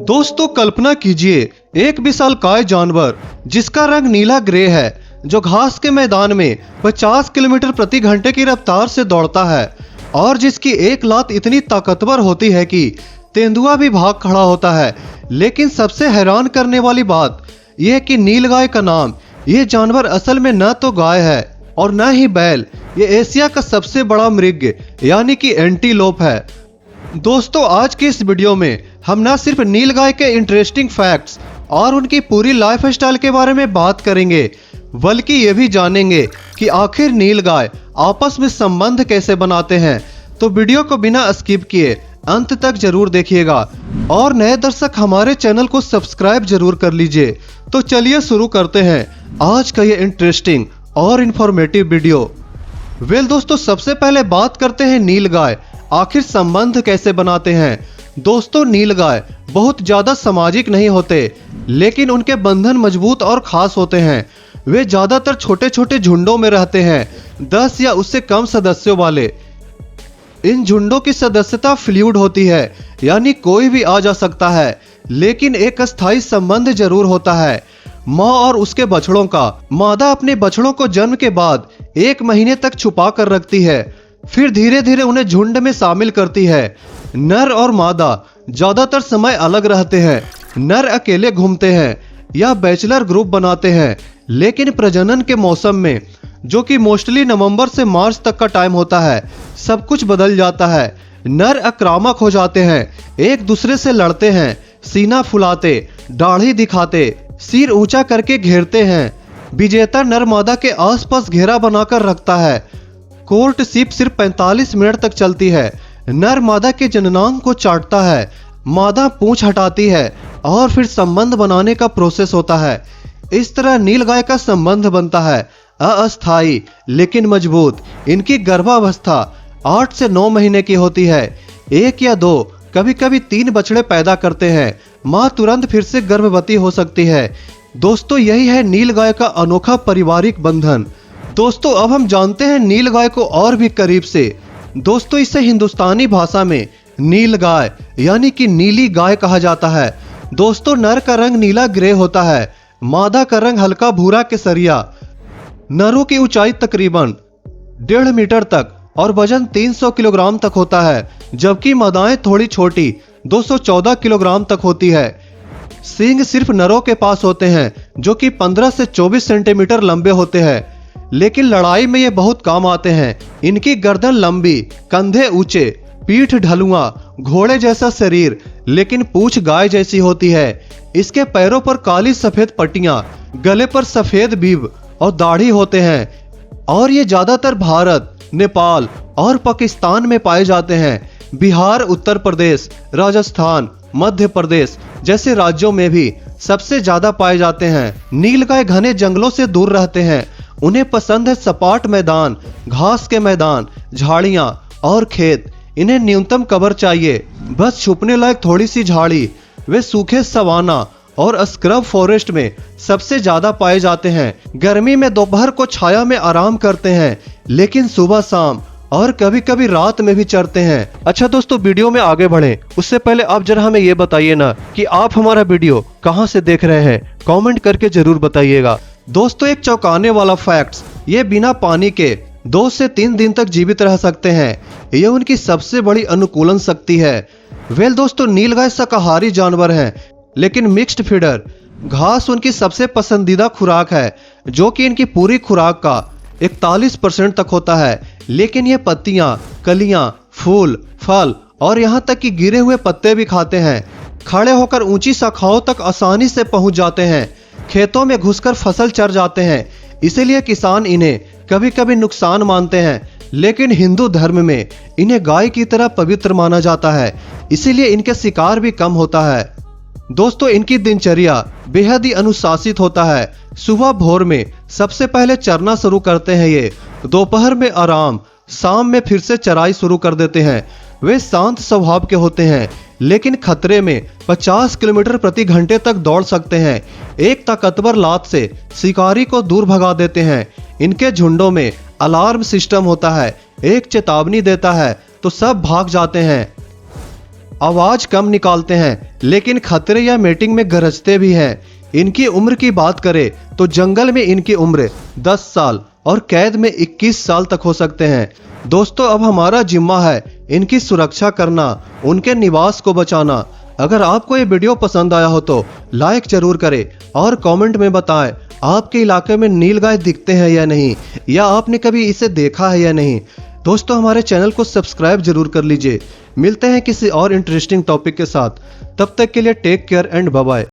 दोस्तों कल्पना कीजिए एक विशालकाय जानवर जिसका रंग नीला ग्रे है, जो घास के मैदान में 50 किलोमीटर प्रति घंटे की रफ्तार से दौड़ता है और जिसकी एक लात इतनी ताकतवर होती है कि तेंदुआ भी भाग खड़ा होता है। लेकिन सबसे हैरान करने वाली बात यह कि नीलगाय का नाम, ये जानवर असल में न तो गाय है और न ही बैल, ये एशिया का सबसे बड़ा मृग यानी कि एंटीलोप है। दोस्तों आज के इस वीडियो में हम न सिर्फ नीलगाय के इंटरेस्टिंग फैक्ट्स और उनकी पूरी लाइफ स्टाइल के बारे में बात करेंगे, बल्कि ये भी जानेंगे कि आखिर नीलगाय आपस में संबंध कैसे बनाते हैं। तो वीडियो को बिना स्किप किए अंत तक जरूर देखिएगा और नए दर्शक हमारे चैनल को सब्सक्राइब जरूर कर लीजिए। तो चलिए शुरू करते हैं आज का ये इंटरेस्टिंग और इंफॉर्मेटिव वीडियो। दोस्तों सबसे पहले बात करते हैं नीलगाय आखिर संबंध कैसे बनाते हैं। दोस्तों नीलगाय बहुत ज्यादा सामाजिक नहीं होते, लेकिन उनके बंधन मजबूत और खास होते हैं। वे ज्यादातर छोटे छोटे झुंडों में रहते हैं, 10 या उससे कम सदस्यों वाले। इन झुंडों की सदस्यता फ्लूइड होती है, यानी कोई भी आ जा सकता है, लेकिन एक अस्थायी संबंध जरूर होता है। माँ और उसके बछड़ों का। मादा अपने बछड़ों को जन्म के बाद 1 महीने तक छुपा कर रखती है, फिर धीरे धीरे उन्हें झुंड में शामिल करती है। नर और मादा ज्यादातर समय अलग रहते हैं, नर अकेले घूमते हैं या बैचलर ग्रुप बनाते हैं, लेकिन प्रजनन के मौसम में, जो कि मोस्टली नवंबर से मार्च तक का टाइम होता है, सब कुछ बदल जाता है। नर आक्रामक हो जाते हैं, एक दूसरे से लड़ते हैं, सीना फुलाते, दाढ़ी दिखाते, सिर ऊंचा करके घेरते हैं। विजेता नर मादा के आसपास घेरा बनाकर रखता है। कोर्टशिप सिर्फ 45 मिनट तक चलती है। नर मादा के जननांग को चाटता है, मादा पूंछ हटाती है और फिर संबंध बनाने का प्रोसेस होता है। इस तरह नीलगाय का संबंध बनता है, अस्थायी लेकिन मजबूत। इनकी गर्भावस्था 8 से 9 महीने की होती है। 1 या 2, कभी कभी 3 बछड़े पैदा करते हैं। माँ तुरंत फिर से गर्भवती हो सकती है। दोस्तों यही है नीलगाय का अनोखा पारिवारिक बंधन। दोस्तों अब हम जानते हैं नीलगाय को और भी करीब से। दोस्तों इसे हिंदुस्तानी भाषा में नीलगाय यानी कि नीली गाय कहा जाता है। दोस्तों नर का रंग नीला ग्रे होता है, मादा का रंग हल्का भूरा केसरिया। नरों की ऊंचाई तकरीबन 1.5 मीटर तक और वजन 300 किलोग्राम तक होता है, जबकि मादाएं थोड़ी छोटी 214 किलोग्राम तक होती है। सींग सिर्फ नरों के पास होते हैं, जो कि 15 से 24 सेंटीमीटर लंबे होते हैं, लेकिन लड़ाई में ये बहुत काम आते हैं। इनकी गर्दन लंबी, कंधे ऊंचे, पीठ ढलुआ, घोड़े जैसा शरीर, लेकिन पूंछ गाय जैसी होती है। इसके पैरों पर काली सफेद पट्टियां, गले पर सफेद बीब और दाढ़ी होते हैं, और ये ज्यादातर भारत, नेपाल और पाकिस्तान में पाए जाते हैं। बिहार, उत्तर प्रदेश, राजस्थान, मध्य प्रदेश जैसे राज्यों में भी सबसे ज्यादा पाए जाते हैं। नीलगाय घने जंगलों से दूर रहते हैं। उन्हें पसंद है सपाट मैदान, घास के मैदान, झाड़ियां और खेत। इन्हें न्यूनतम कवर चाहिए, बस छुपने लायक थोड़ी सी झाड़ी। वे सूखे सवाना और स्क्रब फॉरेस्ट में सबसे ज्यादा पाए जाते हैं। गर्मी में दोपहर को छाया में आराम करते हैं, लेकिन सुबह शाम और कभी कभी रात में भी चरते हैं। अच्छा दोस्तों वीडियो में आगे बढ़ें उससे पहले आप जरा हमें ये बताइए ना कि आप हमारा वीडियो कहां से देख रहे हैं, कमेंट करके जरूर बताइएगा। दोस्तों एक चौंकाने वाला फैक्ट्स, ये बिना पानी के 2 से 3 दिन तक जीवित रह सकते हैं। ये उनकी सबसे बड़ी अनुकूलन शक्ति है। दोस्तों नीलगाय शाकाहारी जानवर हैं, लेकिन मिक्स्ड फीडर। घास उनकी सबसे पसंदीदा खुराक है, जो कि इनकी पूरी खुराक का 41% तक होता है। लेकिन ये पत्तियां, कलियां, फूल, फल और यहाँ तक कि गिरे हुए पत्ते भी खाते हैं। खड़े होकर ऊंची शाखाओं तक आसानी से पहुंच जाते हैं। खेतों में घुसकर फसल चर जाते हैं, इसीलिए किसान इन्हें कभी कभी नुकसान मानते हैं, लेकिन हिंदू धर्म में इन्हें गाय की तरह पवित्र माना जाता है, इसीलिए इनके शिकार भी कम होता है। दोस्तों इनकी दिनचर्या बेहद ही अनुशासित होता है। सुबह भोर में सबसे पहले चरना शुरू करते हैं ये, दोपहर में आराम, शाम में फिर से चराई शुरू कर देते हैं। वे शांत स्वभाव के होते हैं, लेकिन खतरे में 50 किलोमीटर प्रति घंटे तक दौड़ सकते हैं। एक ताकतवर लात से शिकारी को दूर भगा देते हैं। इनके झुंडों में अलार्म सिस्टम होता है, एक चेतावनी देता है तो सब भाग जाते हैं। आवाज कम निकालते हैं लेकिन खतरे या मीटिंग में गरजते भी हैं। इनकी उम्र की बात करें तो जंगल में इनकी उम्र 10 साल और कैद में 21 साल तक हो सकते हैं। दोस्तों, अब हमारा जिम्मा है इनकी सुरक्षा करना, उनके निवास को बचाना। अगर आपको ये वीडियो पसंद आया हो तो लाइक जरूर करें और कमेंट में बताएं आपके इलाके में नीलगाय दिखते हैं या नहीं, या आपने कभी इसे देखा है या नहीं। दोस्तों, हमारे चैनल को सब्सक्राइब जरूर कर लीजिए। मिलते हैं किसी और इंटरेस्टिंग टॉपिक के साथ। तब तक के लिए take care and bye bye.